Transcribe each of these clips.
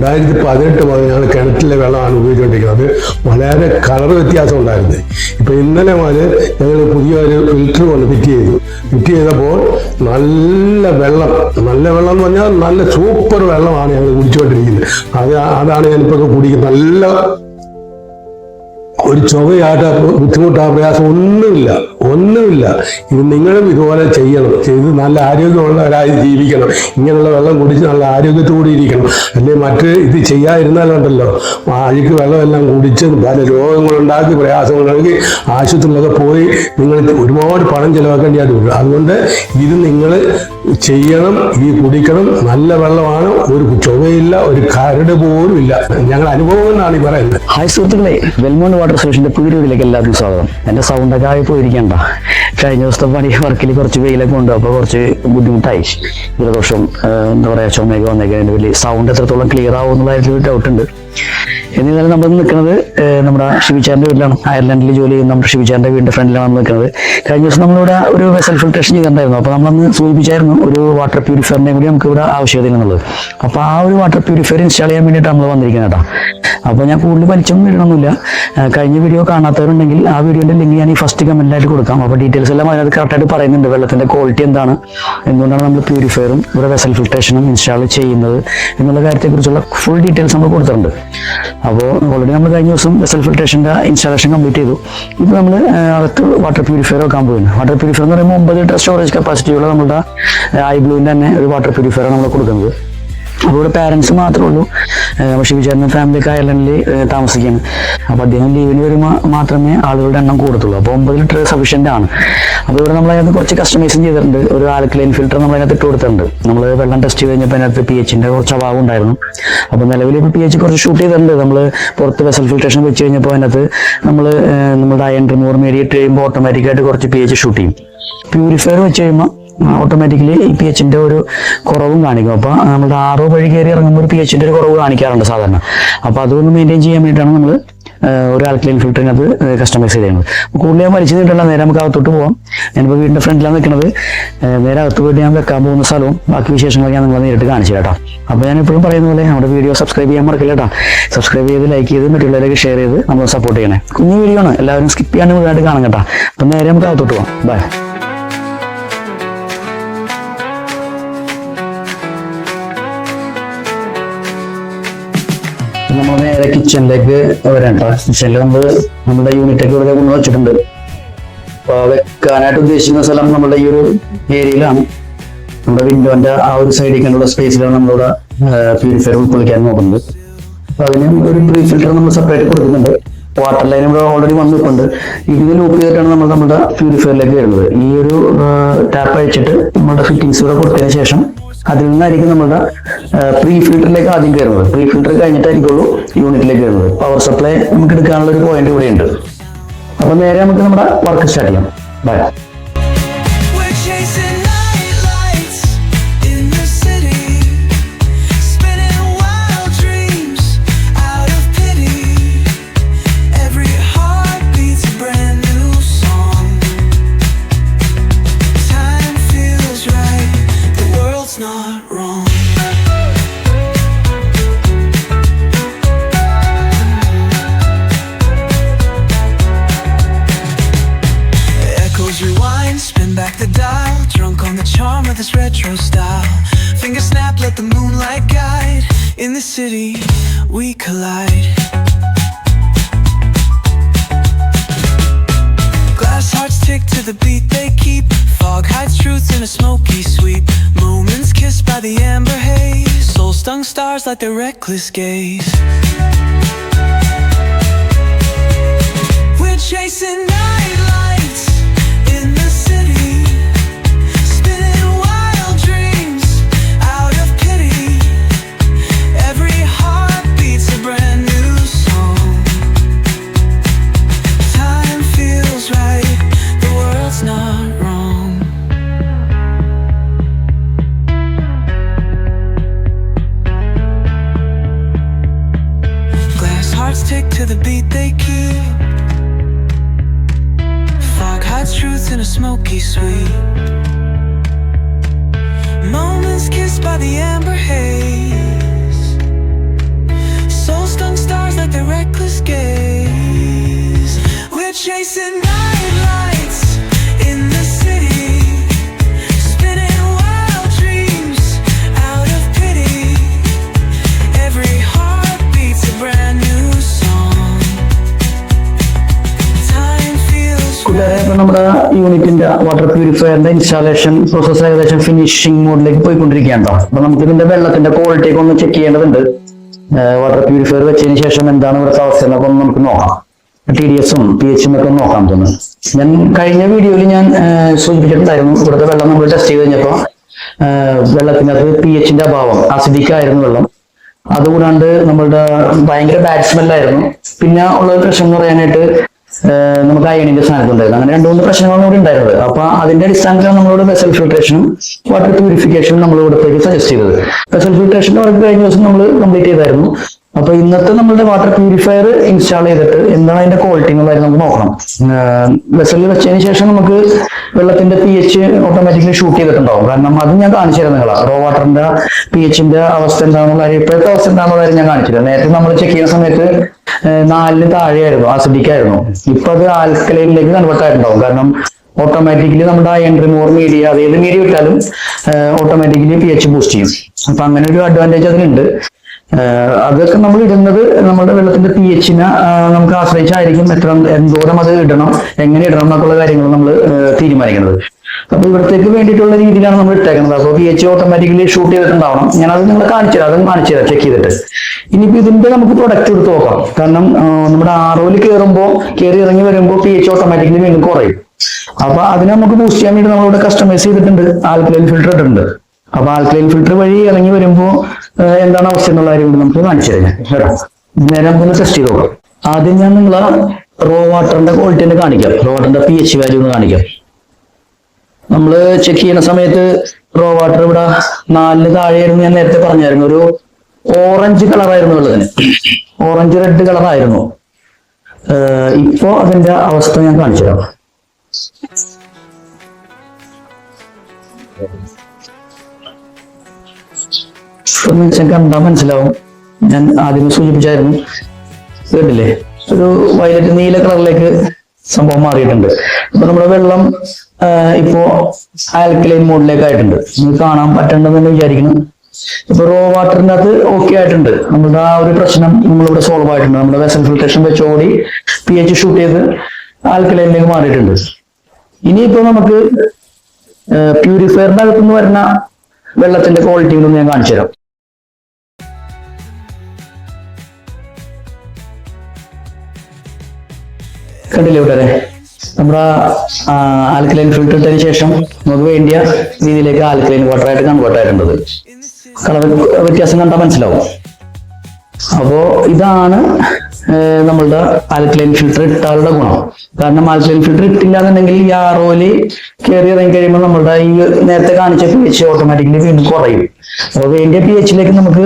2018 മുതൽ ഞങ്ങൾ കിണറ്റിലെ വെള്ളമാണ് ഉപയോഗിച്ചുകൊണ്ടിരിക്കുന്നത്. വളരെ കളർ വ്യത്യാസം ഉണ്ടായിരുന്നു. ഇപ്പം ഇന്നലെ മുതൽ ഞങ്ങൾ പുതിയൊരു ഫിൽറ്റർ കൊണ്ട് ഫിറ്റ് ചെയ്തപ്പോൾ നല്ല വെള്ളം എന്ന് പറഞ്ഞാൽ നല്ല സൂപ്പർ വെള്ളമാണ് ഞങ്ങൾ കുടിച്ചുകൊണ്ടിരിക്കുന്നത്. അതാണ് ഞാനിപ്പോൾ കുടിക്കുന്നത്. നല്ല ഒരു ചുവയായിട്ട് ബുദ്ധിമുട്ടാ പ്രയാസം ഒന്നുമില്ല. ഇത് നിങ്ങളും ഇതുപോലെ ചെയ്യണം. ചെയ്ത് നല്ല ആരോഗ്യമുള്ളവരായി ജീവിക്കണം. ഇങ്ങനെയുള്ള വെള്ളം കുടിച്ച് നല്ല ആരോഗ്യത്തോടെ ഇരിക്കണം. അല്ലെങ്കിൽ മറ്റ് ഇത് ചെയ്യാതിരുന്നാലുണ്ടല്ലോ അഴുക്ക് വെള്ളമെല്ലാം കുടിച്ച് പല രോഗങ്ങളുണ്ടാക്കി പ്രയാസങ്ങളുണ്ടാക്കി ആശുപത്രിയിലൊക്കെ പോയി നിങ്ങൾ ഒരുപാട് പണം ചിലവാക്കേണ്ടതായിട്ട് വരും. അതുകൊണ്ട് ഇത് നിങ്ങൾ ചെയ്യണം, ഈ കുടിക്കണം. നല്ല വെള്ളമാണ്, ഒരു ചുവയില്ല, ഒരു കരട് പോലും ഇല്ല. ഞങ്ങളുടെ അനുഭവം എന്നാണ് ഈ പറയുന്നത്. ഹായ് സുഹൃത്തുക്കളെ, വെൽമോണ്ട് വാട്ടർ സൊല്യൂഷന്റെ പുതിയ വീഡിയോയിലേക്ക് എല്ലാവർക്കും സ്വാഗതം. എൻ്റെ സൗണ്ടൊക്കെ ആയി പോയിരിക്കണ്ട. കഴിഞ്ഞ ദിവസത്തെ വർക്കിൽ കുറച്ച് വെയിലൊക്കെ ഉണ്ട്, അപ്പോൾ കുറച്ച് ബുദ്ധിമുട്ടായി. ജലദോഷം എന്താ പറയുക, ചുമയൊക്കെ വന്നേക്കാൻ വലിയ സൗണ്ട് എത്രത്തോളം ക്ലിയർ ആവും എന്നുള്ളതായിട്ട് ഡൗട്ട് ഉണ്ട്. എന്നിരുന്നാലും നമ്മൾ നിൽക്കുന്നത് നമ്മുടെ ഷിബിച്ചാറിന്റെ വീട്ടിലാണ്. അയർലൻഡിൽ ജോലി ചെയ്യുന്ന നമ്മുടെ ഷിബിച്ചാറിന്റെ വീടിന്റെ ഫ്രണ്ടിലാണ് നമ്മൾ നിൽക്കുന്നത്. കഴിഞ്ഞ ദിവസം നമ്മളിവിടെ ഒരു വെസൽ ഫിൽട്രേഷൻ ചെയ്തിട്ടുണ്ടായിരുന്നു. അപ്പോൾ നമ്മളന്ന് സൂചിപ്പിച്ചായിരുന്നു ഒരു വാട്ടർ പ്യൂരിഫയറിനെ കൂടി നമുക്ക് ഇവിടെ ആവശ്യകത എന്നുള്ളത്. അപ്പോൾ ആ ഒരു വാട്ടർ പ്യൂരിഫയർ ഇൻസ്റ്റാൾ ചെയ്യാൻ വേണ്ടിയിട്ട് നമ്മൾ വന്നിരിക്കുന്നത് കേട്ടോ. അപ്പോൾ ഞാൻ കൂടുതൽ വലിച്ചൊന്നും ഇടണമെന്നില്ല. കഴിഞ്ഞ വീഡിയോ കാണാത്തവരുണ്ടെങ്കിൽ ആ വീഡിയോന്റെ ലിങ്ക് ഞാൻ ഈ ഫസ്റ്റ് കമന്റിലായിട്ട് കൊടുക്കാം. അപ്പോൾ ഡീറ്റെയിൽസ് എല്ലാം അതിനകത്ത് കറക്റ്റായിട്ട് പറയുന്നുണ്ട്. വെള്ളത്തിന്റെ ക്വാളിറ്റി എന്താണ്, എന്തുകൊണ്ടാണ് നമ്മൾ പ്യൂരിഫയറും ഇവിടെ വെസൽ ഫിൽട്രേഷനും ഇൻസ്റ്റാൾ ചെയ്യുന്നത് എന്നുള്ള കാര്യത്തെക്കുറിച്ചുള്ള ഫുൾ ഡീറ്റെയിൽസ് നമ്മൾ കൊടുത്തിട്ടുണ്ട്. അപ്പോൾ ഓൾറെഡി നമ്മൾ കഴിഞ്ഞ ദിവസം വെസൽ ഫിൽട്രേഷൻ്റെ ഇൻസ്റ്റാളേഷൻ കംപ്ലീറ്റ് ചെയ്തു. ഇപ്പോൾ നമ്മൾ അകത്ത് വാട്ടർ പ്യൂരിഫയർ വെക്കാൻ പോകുന്നു. വാട്ടർ പ്യൂരിഫയർ എന്ന് പറയുമ്പോൾ 9 ലിറ്റർ സ്റ്റോറേജ് കപ്പാസിറ്റിയുള്ള നമ്മുടെ ഐബ്ലൂവിൻ്റെ തന്നെ ഒരു വാട്ടർ പ്യൂരിഫയറാണ് നമ്മൾ കൊടുക്കുന്നത്. അപ്പോൾ ഇവിടെ പാരൻസ് മാത്രമേ ഉള്ളൂ. ഷിബിച്ചാറിന് ഫാമിലിക്ക് അയർലൻഡിൽ താമസിക്കുകയാണ്. അപ്പോൾ അദ്ദേഹം ലീവിന് വരുമ്പോൾ മാത്രമേ ആളുകളുടെ എണ്ണം കൂടത്തുള്ളൂ. അപ്പോൾ 9 ലിറ്റർ സഫീഷ്യൻ്റ് ആണ്. അപ്പോൾ ഇവിടെ നമ്മളതിനകത്ത് കുറച്ച് കസ്റ്റമൈസും ചെയ്തിട്ടുണ്ട്. ഒരു ആൽക്കലൈൻ ഫിൽറ്റർ നമ്മളതിനകത്ത് ഇട്ട് കൊടുത്തിട്ടുണ്ട്. നമ്മൾ വെള്ളം ടെസ്റ്റ് ചെയ്ത് കഴിഞ്ഞപ്പോൾ അതിനകത്ത് pH-ൻ്റെ കുറച്ച് അഭാവം ഉണ്ടായിരുന്നു. അപ്പോൾ നിലവിൽ ഇപ്പോൾ pH കുറച്ച് ഷൂട്ട് ചെയ്തിട്ടുണ്ട്. നമ്മൾ പുറത്ത് വെസൽ ഫിൽട്രേഷൻ വെച്ച് കഴിഞ്ഞപ്പോൾ അതിനകത്ത് നമ്മുടെ അയൺ റിമൂവർ മേടിയിട്ട് കഴിയുമ്പോൾ ഓട്ടോമാറ്റിക്കായിട്ട് കുറച്ച് pH ഷൂട്ട് ചെയ്യും. പ്യൂരിഫയർ വെച്ച് കഴിയുമ്പോൾ ഓട്ടോമാറ്റിക്കലി ഈ pH-ൻ്റെ ഒരു കുറവും കാണിക്കും. അപ്പോൾ നമ്മുടെ RO വഴി കയറി ഇറങ്ങുമ്പോൾ ഒരു pH-ൻ്റെ ഒരു കുറവ് കാണിക്കാറുണ്ട് സാധാരണ. അപ്പോൾ അതൊന്ന് മെയിൻറ്റെയിൻ ചെയ്യാൻ വേണ്ടിയിട്ടാണ് നമ്മൾ ഒരു ആൽക്കലൈൻ ഫിൽറ്ററിനകത്ത് കസ്റ്റമൈസ് ചെയ്യുന്നത്. കൂടുതൽ ഞാൻ വലിച്ചു നീട്ടല്ല, നേരെ നമുക്ക് അകത്തോട്ട് പോകാം. ഞാനിപ്പോൾ വീടിൻ്റെ ഫ്രണ്ടിലാണ് നിൽക്കുന്നത്. നേരെ അകത്ത് പോയിട്ട് ഞാൻ വെക്കാൻ പോകുന്ന സ്ഥലവും ബാക്കി വിശേഷങ്ങളൊക്കെ ഞാൻ നിങ്ങളെ നേരിട്ട് കാണിച്ചു കേട്ടോ. അപ്പോൾ ഞാൻ എപ്പോഴും പറയുന്ന പോലെ നമ്മുടെ വീഡിയോ സബ്സ്ക്രൈബ് ചെയ്യാൻ മറക്കില്ല കേട്ടോ. സബ്സ്ക്രൈബ് ചെയ്ത് ലൈക്ക് ചെയ്ത് മറ്റുള്ളവരൊക്കെ ഷെയർ ചെയ്ത് നമ്മൾ സപ്പോർട്ട് ചെയ്യണേ. കുഞ്ഞു വീഡിയോ ആണ്, എല്ലാവരും സ്കിപ്പ് ചെയ്യാണ്ട് മുഴുവനായിട്ട് കാണാം കേട്ടോ. അപ്പം നേരെ നമുക്ക് അകത്തോട്ട് പോകാം. ബൈ. നമ്മൾ നേരെ കിച്ചണിലേക്ക് വരാം കേട്ടോ. കിച്ചണിൽ നമ്മുടെ യൂണിറ്റൊക്കെ ഇവിടെ കൊണ്ട് വെച്ചിട്ടുണ്ട്. അപ്പോൾ വെക്കാനായിട്ട് ഉദ്ദേശിക്കുന്ന സ്ഥലം നമ്മുടെ ഈ ഒരു ഏരിയയിലാണ്. നമ്മുടെ വിൻഡോന്റെ ആ ഒരു സൈഡിൽ കണ്ടുള്ള സ്പേസിലാണ് നമ്മളിവിടെ പ്യൂരിഫയർ ഉൾക്കൊള്ളിക്കാൻ നോക്കുന്നത്. അപ്പോൾ അതിന് ഒരു പ്രീ ഫിൽറ്റർ നമ്മൾ സെപ്പറേറ്റ് കൊടുക്കുന്നുണ്ട്. വാട്ടർ ലൈൻ ഇവിടെ ഓൾറെഡി വന്നിട്ടുണ്ട്. ഇതിന് ലൂപ്പ് ചെയ്തിട്ടാണ് നമ്മൾ നമ്മുടെ പ്യൂരിഫയറിലേക്ക് വരുന്നത്. ഈ ഒരു ടാപ്പ് അഴിച്ചിട്ട് നമ്മുടെ ഫിറ്റിങ്സ് ഇവിടെ കൊടുത്തതിന് ശേഷം അതിൽ നിന്നായിരിക്കും നമ്മുടെ പ്രീ ഫിൽറ്ററിലേക്ക് ആദ്യം കയറുന്നത്. പ്രീ ഫിൽറ്റർ കഴിഞ്ഞിട്ടായിരിക്കുള്ളൂ യൂണിറ്റിലേക്ക് വരുന്നത്. പവർ സപ്ലൈ നമുക്ക് എടുക്കാനുള്ള ഒരു പോയിന്റ് ഇവിടെ ഉണ്ട്. അപ്പോൾ നേരെ നമുക്ക് നമ്മുടെ വർക്ക് സ്റ്റാർട്ട് ചെയ്യാം. By. This retro style, finger snap, let the moonlight guide. In the city, we collide. Glass hearts tick to the beat they keep. Fog hides truth in a smoky sweep. Moments kissed by the amber haze. Soul-stung stars like their reckless gaze. We're chasing night lights in the city. Tick to the beat they keep. Fog hides truth in a smoky sweep. Moments kissed by the amber haze. chasing night lights in the city, spinning wild dreams out of pity. Every heart beats a brand new song. Time feels കൂട്ടുകാരെ, ഇപ്പൊ നമ്മുടെ യൂണിറ്റിന്റെ water പ്യൂരിഫയറിന്റെ installation process ഏകദേശം finishing മോഡിലേക്ക് പോയിക്കൊണ്ടിരിക്കുകയാണ്. അപ്പൊ നമുക്ക് ഇതിന്റെ വെള്ളത്തിന്റെ ക്വാളിറ്റി ഒക്കെ ഒന്ന് ചെക്ക് ചെയ്യേണ്ടതുണ്ട്. വാട്ടർ പ്യൂരിഫയർ വെച്ചതിന് ശേഷം എന്താണ് ഇവിടുത്തെ അവസ്ഥ എന്നൊക്കെ ഒന്ന് നമുക്ക് നോക്കാം. TDS-ഉം pH-ഉം ഒക്കെ നോക്കാൻ തോന്നുന്നു. ഞാൻ കഴിഞ്ഞ വീഡിയോയിൽ ഞാൻ സൂചിപ്പിച്ചിട്ടുണ്ടായിരുന്നു, ഇവിടുത്തെ വെള്ളം നമ്മൾ ടെസ്റ്റ് ചെയ്ത് കഴിഞ്ഞപ്പോൾ വെള്ളത്തിനകത്ത് pH-ന്റെ അഭാവം, അസിഡിക് ആയിരുന്നു വെള്ളം. അതുകൂടാണ്ട് നമ്മളുടെ ഭയങ്കര ബാഡ് സ്മെല്ലായിരുന്നു. പിന്നെ ഉള്ള പ്രശ്നം എന്ന് പറയാനായിട്ട് നമുക്ക് അയണിന്റെ സ്ഥാനത്തുണ്ടായിരുന്നു. അങ്ങനെ 2-3 പ്രശ്നങ്ങളാണ് ഇവിടെ ഉണ്ടായിരുന്നത്. അപ്പൊ അതിന്റെ അടിസ്ഥാനത്തിലാണ് നമ്മളോട് വെസൽ ഫിൽട്രേഷനും വാട്ടർ പ്യൂരിഫിക്കേഷനും നമ്മൾ ഇവിടത്തേക്ക് സജസ്റ്റ് ചെയ്തത്. വെസൽ ഫിൽട്രേഷന്റെ വർക്ക് കഴിഞ്ഞ ദിവസം നമ്മൾ കംപ്ലീറ്റ് ചെയ്തായിരുന്നു. അപ്പൊ ഇന്നത്തെ നമ്മളുടെ വാട്ടർ പ്യൂരിഫയർ ഇൻസ്റ്റാൾ ചെയ്തിട്ട് എന്താണ് അതിന്റെ ക്വാളിറ്റി എന്നുള്ളത് നമുക്ക് നോക്കണം. വെസലിൽ വെച്ചതിന് ശേഷം നമുക്ക് വെള്ളത്തിന്റെ pH ഓട്ടോമാറ്റിക്കലി ഷൂട്ട് ചെയ്തിട്ടുണ്ടാവും. കാരണം അത് ഞാൻ കാണിച്ചു തരാം നിങ്ങളാ. റോ വാട്ടറിന്റെ pH-ന്റെ അവസ്ഥ എന്താണെന്നുള്ള കാര്യം, ഇപ്പോഴത്തെ അവസ്ഥ എന്താണെന്നുള്ള കാര്യം ഞാൻ കാണിച്ചു തരാം. നേരത്തെ നമ്മൾ ചെക്ക് ചെയ്യുന്ന സമയത്ത് 4-ന് താഴെയായിരുന്നു, അസിഡിക് ആയിരുന്നു. ഇപ്പൊ അത് ആൽക്കലൈനിലേക്ക് കൺവേർട്ട് ആയിട്ടുണ്ടാവും. കാരണം ഓട്ടോമാറ്റിക്കലി നമ്മുടെ അയൺ റിമൂവർ മീഡിയ, അത് ഏത് മീഡിയ ഇട്ടാലും ഓട്ടോമാറ്റിക്കലി pH ബൂസ്റ്റ് ചെയ്യും. അപ്പൊ അങ്ങനെ ഒരു അഡ്വാൻറ്റേജ് അതിനുണ്ട്. അതൊക്കെ നമ്മൾ ഇടുന്നത് നമ്മുടെ വെള്ളത്തിന്റെ pH-നെ നമുക്ക് ആശ്രയിച്ചായിരിക്കും എന്തോരം അത് ഇടണം, എങ്ങനെ ഇടണം എന്നൊക്കെയുള്ള കാര്യങ്ങൾ നമ്മൾ തീരുമാനിക്കുന്നത്. അപ്പൊ ഇവിടത്തേക്ക് വേണ്ടിയിട്ടുള്ള രീതിയിലാണ് നമ്മൾ ഇട്ടേക്കുന്നത്. അപ്പോൾ pH ഓട്ടോമാറ്റിക്കലി ഷൂട്ട് ചെയ്തിട്ടുണ്ടാവണം. ഞാനത് നിങ്ങൾ കാണിച്ചു തരാം ചെക്ക് ചെയ്തിട്ട്. ഇനിയിപ്പോ ഇതിന്റെ നമുക്ക് പ്രൊഡക്റ്റ് എടുത്ത് നോക്കാം. കാരണം നമ്മുടെ RO-യിൽ കയറി ഇറങ്ങി വരുമ്പോൾ pH ഓട്ടോമാറ്റിക്കലി വീണ്ടും കുറയും. അപ്പൊ അതിനെ നമുക്ക് ബൂസ്റ്റ് ചെയ്യാൻ വേണ്ടി നമ്മളിവിടെ കസ്റ്റമൈസ് ചെയ്തിട്ടുണ്ട്, ആൽക്കലൈൻ ഫിൽറ്റർ ഇട്ടിട്ടുണ്ട്. അപ്പൊ ആൽക്കലൈൻ ഫിൽറ്റർ വഴി ഇറങ്ങി വരുമ്പോൾ എന്താണ് അവസ്ഥ എന്നുള്ള കാര്യം നമുക്ക് കാണിച്ചു തരാം കേട്ടോ. നേരെ നമുക്കൊന്ന് ടെസ്റ്റ് ചെയ്ത് നോക്കാം. ആദ്യം ഞാൻ നിങ്ങളെ റോ വാട്ടറിന്റെ ക്വാളിറ്റി തന്നെ കാണിക്കാം. റോ വാട്ടറിന്റെ pH വാല്യൂ ഒന്ന് കാണിക്കാം. നമ്മൾ ചെക്ക് ചെയ്യുന്ന സമയത്ത് റോ വാട്ടർ ഇവിടെ 4-ന് താഴെയായിരുന്നു. ഞാൻ നേരത്തെ പറഞ്ഞായിരുന്നു, ഒരു ഓറഞ്ച് കളറായിരുന്നു ഉള്ളതിന്, ഓറഞ്ച് റെഡ് കളറായിരുന്നു. ഇപ്പോ അതിന്റെ അവസ്ഥ ഞാൻ കാണിച്ചു തരാം. കണ്ടാ മനസ്സിലാവും. ഞാൻ ആദ്യമേ സൂചിപ്പിച്ചായിരുന്നു, കേട്ടില്ലേ, ഒരു വയലറ്റ് നീല കളറിലേക്ക് സംഭവം മാറിയിട്ടുണ്ട്. അപ്പൊ നമ്മുടെ വെള്ളം ഇപ്പോ ആൽക്കലൈൻ മോഡിലേക്ക് ആയിട്ടുണ്ട്. നിങ്ങൾക്ക് കാണാൻ പറ്റണ്ടെന്ന് തന്നെ വിചാരിക്കണം. ഇപ്പൊ റോ വാട്ടറിന്റെ അകത്ത് ഓക്കെ ആയിട്ടുണ്ട്. നമ്മുടെ ആ ഒരു പ്രശ്നം നമ്മളിവിടെ സോൾവ് ആയിട്ടുണ്ട്. നമ്മുടെ വെസൽ ഫിൽട്രേഷൻ വെച്ചോടി pH ഷൂട്ട് ചെയ്ത് ആൽക്കലൈനിലേക്ക് മാറിയിട്ടുണ്ട്. ഇനിയിപ്പോ നമുക്ക് പ്യൂരിഫയറിന്റെ അകത്തുനിന്ന് വരുന്ന വെള്ളത്തിന്റെ ക്വാളിറ്റികളൊന്നും ഞാൻ കാണിച്ചു തരാം. കണ്ടില്ലേ ഇവിടെ നമ്മുടെ ആൽക്കലൈൻ ഫിൽറ്റർ ഇട്ടതിന് ശേഷം നമുക്ക് വേണ്ടിയ രീതിയിലേക്ക് ആൽക്കലൈൻ വാട്ടർ ആയിട്ട് കൺവേർട്ട് ആയിട്ടുള്ളത്. കളർ വ്യത്യാസം കണ്ടാൽ മനസ്സിലാവും. അപ്പോ ഇതാണ് നമ്മളുടെ ആൽക്കലൈൻ ഫിൽറ്റർ ഇട്ടാലുള്ള ഗുണം. കാരണം ആൽക്കലൈൻ ഫിൽറ്റർ ഇട്ടില്ല എന്നുണ്ടെങ്കിൽ ഈ RO-യിൽ കയറി ഇറങ്ങി കഴിയുമ്പോൾ നമ്മുടെ ഈ നേരത്തെ കാണിച്ച pH ഓട്ടോമാറ്റിക്കലി വീണ്ടും കുറയും. അപ്പോൾ വേണ്ടിയ pH-ലേക്ക് നമുക്ക്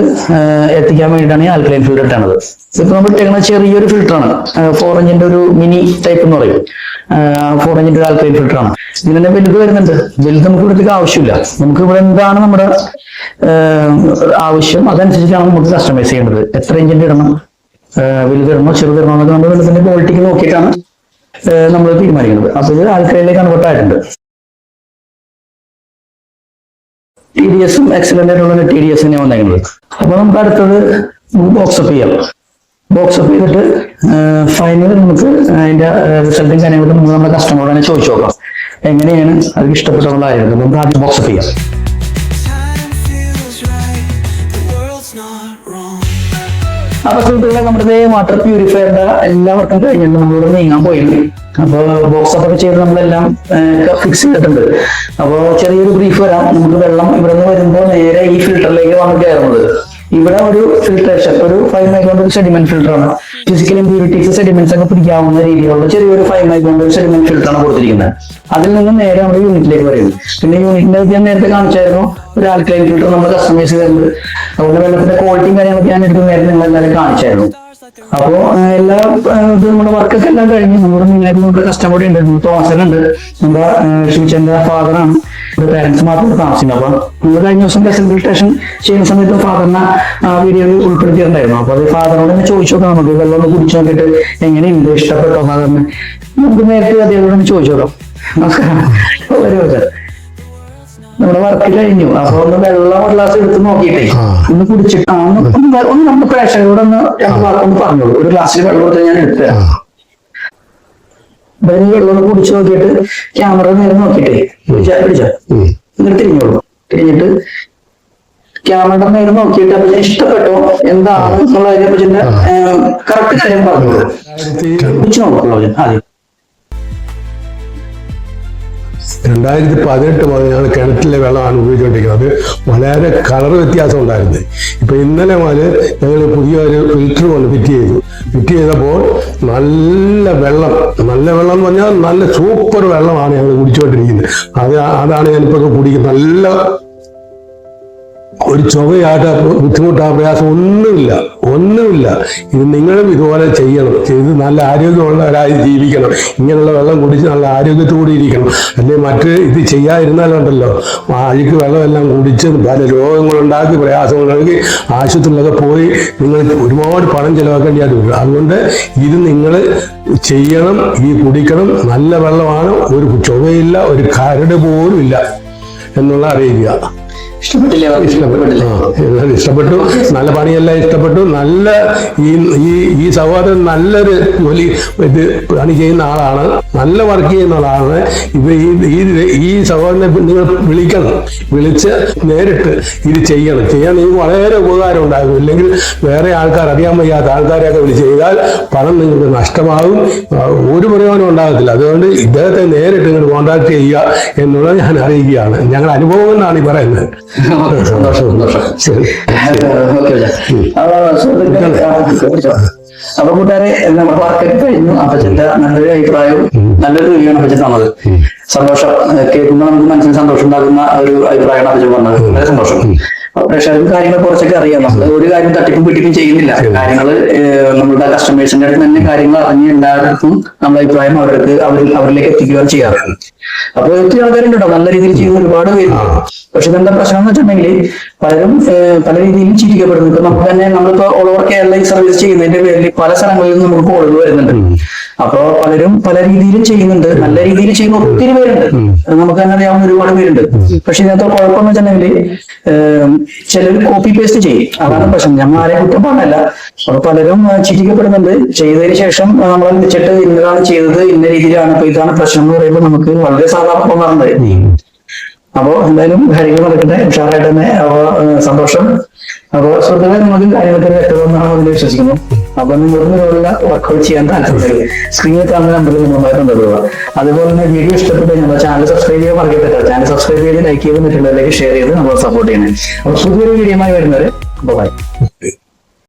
എത്തിക്കാൻ വേണ്ടിയിട്ടാണ് ഈ ആൽക്കലൈൻ ഫിൽറ്റർ ഇട്ടത്. ഇപ്പൊ നമ്മൾ ഇട്ടേക്കുന്ന ചെറിയൊരു ഫിൽറ്ററാണ്, 4 ഇഞ്ചിന്റെ ഒരു മിനി ടൈപ്പ് എന്ന് പറയും. 4 ഇഞ്ചിന്റെ ഒരു ആൽക്കലൈൻ ഫിൽറ്റർ ആണ്. ഇതിന് തന്നെ വലുത് വരുന്നുണ്ട്. വലുത് നമുക്ക് ഇവിടത്തേക്ക് ആവശ്യമില്ല. നമുക്ക് ഇവിടെ എന്താണ് നമ്മുടെ ആവശ്യം അതനുസരിച്ചാണ് നമുക്ക് കസ്റ്റമൈസ് ചെയ്യേണ്ടത്. എത്ര ഇഞ്ചിന്റെ ഇടണം, വലുതിടണോ ചെറുതിടണോ എന്നൊക്കെ നമ്മൾ വെള്ളത്തിന്റെ ക്വാളിറ്റിക്ക് നോക്കിയിട്ടാണ് നമ്മൾ തീരുമാനിക്കുന്നത്. അപ്പൊ ഇത് ആൽക്കലൈനിലേക്ക് കൺവേർട്ട് ആയിട്ടുണ്ട്. TDS-ഉം എക്സലന്റ് ആയിട്ടുള്ള TDS തന്നെ വന്നേക്കുന്നത്. അപ്പൊ നമുക്ക് അടുത്തത് ബോക്സ് അപ്പ് ചെയ്യാം. ബോക്സ് അപ്പ് ചെയ്തിട്ട് ഫൈനൽ നമുക്ക് അതിന്റെ റിസൾട്ടും കാര്യങ്ങളും നമുക്ക് നമ്മുടെ കസ്റ്റമറോട് തന്നെ ചോദിച്ചു നോക്കാം എങ്ങനെയാണ് അത് ഇഷ്ടപ്പെട്ടുള്ള ആയിരുന്നു. നമുക്ക് ആദ്യം ബോക്സ് അപ്പ് ചെയ്യാം. അപ്പൊ സുഹൃത്തുക്കളെ, നമ്മുടെ വാട്ടർ പ്യൂരിഫയറിന്റെ എല്ലാവർക്കും കഴിഞ്ഞിട്ട് നമ്മളോട് നീങ്ങാൻ പോയിരുന്നു. അപ്പൊ ബോക്സ് ഒക്കെ ചെയ്ത് നമ്മളെല്ലാം ഫിക്സ് ചെയ്തിട്ടുണ്ട്. അപ്പൊ ചെറിയൊരു ബ്രീഫ് വരാം. നമുക്ക് വെള്ളം ഇവിടെ നിന്ന് വരുമ്പോൾ നേരെ ഈ ഫിൽറ്ററിലേക്ക് വന്ന് കയറുന്നത്. ഇവിടെ ഒരു ഫിൽട്രേഷൻ, ഒരു 5 മൈക്രോൺ ഒരു സെഡിമെന്റ് ഫിൽറ്ററാണ്. ഫിസിക്കൽ ഇമ്പ്യൂരിറ്റീസ് സെഡിമെന്റ്സ് ഒക്കെ പിടിക്കാവുന്ന രീതിയിലുള്ള ചെറിയൊരു 5 മൈക്രോൺ ഒരു സെഡിമെന്റ് ഫിൽറ്ററാണ് കൊടുത്തിരിക്കുന്നത്. അതിൽ നിന്ന് നേരെ നമ്മുടെ യൂണിറ്റിലേക്ക് വരുന്നത്. പിന്നെ യൂണിറ്റിന്റെ ഞാൻ നേരത്തെ കാണിച്ചായിരുന്നു ഒരു ആൽക്കലൈൻ ഫിൽറ്റർ നമ്മൾ കസ്റ്റമൈസ് ചെയ്തിട്ടുണ്ട്. അതുകൊണ്ട് വെള്ളത്തിന്റെ ക്വാളിറ്റിയും കാര്യങ്ങളൊക്കെ ഞാൻ എടുക്കുന്ന നേരം നിങ്ങൾ എല്ലാവരും കാണിച്ചായിരുന്നു. അപ്പോ എല്ലാ ഇത് നമ്മുടെ വർക്കൊക്കെ എല്ലാം കഴിഞ്ഞ് നമ്മുടെ മെയിനായിട്ട് കസ്റ്റമർ ഉണ്ട്, തോമസനുണ്ട്, നമ്മുടെ ഷിമിച്ചന്റെ ഫാദറാണ്, പേരൻസ് മാത്രം താമസിക്കുന്നത്. അപ്പൊ നമ്മൾ കഴിഞ്ഞ ദിവസം റെസിഡൻറ്റേഷൻ ചെയ്യുന്ന സമയത്ത് ഫാദറിനെ വീഡിയോ ഉൾപ്പെടുത്തിയിട്ടുണ്ടായിരുന്നു. അപ്പൊ അത് ഫാദറിനോട് തന്നെ ചോദിച്ചു നോക്കാം, നമുക്ക് വെള്ളം ഒന്ന് കുടിച്ചു നോക്കിയിട്ട് എങ്ങനെയുണ്ട്, ഇഷ്ടപ്പെട്ടോ ഫാദറിന്, നമുക്ക് നേരത്തെ അദ്ദേഹത്തോട് ചോദിച്ചു നോക്കാം. നമസ്കാരം, വരുമോ സാർ? നമ്മുടെ വർക്ക് കഴിഞ്ഞു. അപ്പൊ ഒന്ന് വെള്ളം ഒരു ഗ്ലാസ് എടുത്ത് നോക്കിയിട്ടേ ഒന്ന് കുടിച്ചിട്ട് ഒന്ന് നമ്മുടെ പ്രേക്ഷകരോട് ഒന്ന് രണ്ട് വാക്കൊന്ന് പറഞ്ഞോളൂ. ഒരു ഗ്ലാസ്സിൽ വെള്ളം കൊടുത്ത് ഞാൻ എടുത്തു തരാം. വെള്ളം ഒന്ന് കുടിച്ചു നോക്കിയിട്ട് ക്യാമറ നേരെ നോക്കിയിട്ടേ പിടിച്ചോ, എന്നിട്ട് തിരിഞ്ഞോളൂ. തിരിഞ്ഞിട്ട് ക്യാമറ നേരെ നോക്കിയിട്ട് അപ്പൊ ഇഷ്ടപ്പെട്ടോ എന്താണ് എന്നുള്ളതിനെ പറ്റിന്റെ കറക്റ്റ് കാര്യം പറഞ്ഞോളൂ. കുടിച്ചു നോക്കുള്ളൂ ആദ്യം. 2018 മുതൽ ഞങ്ങൾ കിണറ്റിലെ വെള്ളമാണ് ഉപയോഗിച്ചുകൊണ്ടിരിക്കുന്നത്. അത് വളരെ കളർ വ്യത്യാസം ഉണ്ടായിരുന്നു. ഇപ്പൊ ഇന്നലെ മുതൽ ഞങ്ങൾ പുതിയൊരു ഫിൽറ്റർ കൊണ്ട് ഫിറ്റ് ചെയ്തപ്പോൾ നല്ല വെള്ളം എന്ന് പറഞ്ഞാൽ നല്ല സൂപ്പർ വെള്ളമാണ് ഞങ്ങൾ കുടിച്ചുകൊണ്ടിരിക്കുന്നത്. അതാണ് ഞാനിപ്പോ കുടിക്കുന്നത്. നല്ല ഒരു ചുവയായിട്ട് ബുദ്ധിമുട്ടാ പ്രയാസം ഒന്നുമില്ല. ഇത് നിങ്ങളും ഇതുപോലെ ചെയ്യണം. ചെയ്ത് നല്ല ആരോഗ്യമുള്ളവരായി ജീവിക്കണം. ഇങ്ങനെയുള്ള വെള്ളം കുടിച്ച് നല്ല ആരോഗ്യത്തോടെ ഇരിക്കണം. അല്ലെങ്കിൽ മറ്റ് ഇത് ചെയ്യാതിരുന്നാലുണ്ടല്ലോ അഴുക്ക് വെള്ളമെല്ലാം കുടിച്ച് പല രോഗങ്ങളുണ്ടാക്കി പ്രയാസങ്ങളുണ്ടാക്കി ആശുപത്രിയിലൊക്കെ പോയി നിങ്ങൾ ഒരുപാട് പണം ചെലവാക്കേണ്ടിയായിട്ട് വരും. അതുകൊണ്ട് ഇത് നിങ്ങൾ ചെയ്യണം, ഈ കുടിക്കണം. നല്ല വെള്ളമാണ്, ഒരു ചുവയില്ല, ഒരു കരട് പോലും ഇല്ല എന്നുള്ള അറിയിക്കുക. ഇഷ്ടപ്പെട്ടു. നല്ല പണിയെല്ലാം ഇഷ്ടപ്പെട്ടു. നല്ല ഈ സഹോദരൻ നല്ലൊരു ജോലി ഇത് പണി ചെയ്യുന്ന ആളാണ്, നല്ല വർക്ക് ചെയ്യുന്ന ആളാണ്. ഇപ്പൊ ഈ സഹോദരനെ നിങ്ങൾ വിളിച്ച് നേരിട്ട് ഇത് ചെയ്യാൻ നിങ്ങൾക്ക് വളരെ ഉപകാരം ഉണ്ടാകും. ഇല്ലെങ്കിൽ വേറെ ആൾക്കാർ, അറിയാൻ വയ്യാത്ത ആൾക്കാരെയൊക്കെ വിളിച്ച് ചെയ്താൽ പണം നിങ്ങൾക്ക് നഷ്ടമാകും, ഒരു പ്രയോജനം ഉണ്ടാകത്തില്ല. അതുകൊണ്ട് ഇദ്ദേഹത്തെ നേരിട്ട് നിങ്ങൾ കോൺടാക്ട് ചെയ്യുക എന്നുള്ളത് ഞാൻ അറിയിക്കുകയാണ്. ഞങ്ങളുടെ അനുഭവം എന്നാണ് ഈ പറയുന്നത്. സന്തോഷം. അപ്പൊ കൂട്ടുകാരെ, നമ്മുടെ വർക്കൊക്കെ കഴിഞ്ഞു. അപ്പച്ചന്റെ നല്ലൊരു അഭിപ്രായവും നല്ലൊരു റിവ്യൂയാണ് അപ്പച്ചൻ തന്നത്. സന്തോഷം. കേൾക്കുമ്പോൾ നമുക്ക് മനസ്സിന് സന്തോഷം ഉണ്ടാകുന്ന ഒരു അഭിപ്രായമാണ് അപ്പച്ചൻ പറഞ്ഞത്. വളരെ സന്തോഷം. പ്രേക്ഷകർക്ക് കാര്യങ്ങൾ കുറച്ചൊക്കെ അറിയാം. നമ്മൾ ഒരു കാര്യം തട്ടിപ്പും പിടിപ്പും ചെയ്യുന്നില്ല. കാര്യങ്ങൾ നമ്മുടെ കസ്റ്റമേഴ്സിന്റെ അടുത്ത് തന്നെ കാര്യങ്ങൾ അറിഞ്ഞ് എല്ലായിടത്തും നമ്മുടെ അഭിപ്രായം അവരിലേക്ക് എത്തിക്കുകയാണ് ചെയ്യാറുണ്ട്. അപ്പൊ ഒത്തിരി ആൾക്കാരുണ്ടോ നല്ല രീതിയിൽ ചെയ്യുന്ന ഒരുപാട് പേര്. പക്ഷെ ഇതെന്താ പ്രശ്നം എന്ന് വെച്ചിട്ടുണ്ടെങ്കിൽ പലരും പല രീതിയിലും ചിരിക്കപ്പെടുന്നു. ഇപ്പൊ നമുക്ക് തന്നെ നമ്മളിപ്പോ ഓൾ ഓവർ കേരള ഈ സർവീസ് ചെയ്യുന്നതിന്റെ പേരിൽ പല സ്ഥലങ്ങളിൽ നിന്ന് നമുക്ക് കോളുകൾ വരുന്നുണ്ട്. അപ്പൊ പലരും പല രീതിയിലും ചെയ്യുന്നുണ്ട്. നല്ല രീതിയിൽ ചെയ്യുന്ന ഒത്തിരി പേരുണ്ട്, നമുക്ക് തന്നെ അറിയാവുന്ന ഒരുപാട് പേരുണ്ട്. പക്ഷെ ഇതിനകത്ത് കുഴപ്പമെന്ന് വെച്ചിട്ടുണ്ടെങ്കിൽ ചിലർ കോപ്പി പേസ്റ്റ് ചെയ്യും. അതാണ് പ്രശ്നം. ഞങ്ങൾ ആരെയും കുറ്റം പറഞ്ഞല്ല. അപ്പൊ പലരും ചിരിക്കപ്പെടുന്നുണ്ട്. ചെയ്തതിന് ശേഷം നമ്മളെ വിളിച്ചിട്ട് ഇന്നതാണ് ചെയ്തത്, ഇന്ന രീതിയിലാണ്, ഇപ്പൊ ഇതാണ് പ്രശ്നം എന്ന് പറയുമ്പോൾ നമുക്ക് വളരെ സാധാരണ തോന്നാറുണ്ട്. അപ്പോ എന്തായാലും കാര്യങ്ങൾ നടക്കട്ടെ ഉഷാറായിട്ട് തന്നെ. അപ്പൊ സന്തോഷം. അപ്പൊ സുഹൃത്തുക്കളെ, നമുക്ക് കാര്യങ്ങൾക്ക് വ്യക്തമെന്നാണ് അതിൽ വിശ്വസിക്കുന്നു. അപ്പൊ നിങ്ങളുടെ വർക്കൗട്ട് ചെയ്യാൻ താല്പര്യം സ്ക്രീനിൽ കാണുന്ന നമ്പറിൽ നിങ്ങളുമായി ബന്ധപ്പെടുക. അതുപോലെ തന്നെ വീഡിയോ ഇഷ്ടപ്പെട്ട് നമ്മുടെ ചാനൽ സബ്സ്ക്രൈബ് ചെയ്യാൻ മറക്കട്ടെ. ചാനൽ സബ്സ്ക്രൈബ് ചെയ്ത് ലൈക്ക് ചെയ്ത് മറ്റുള്ളവരിലേക്ക് ഷെയർ ചെയ്ത് നമ്മൾ സപ്പോർട്ട് ചെയ്യണേ. അപ്പൊ പുതിയൊരു വീഡിയോയുമായി വരുന്നവരെ ബൈ.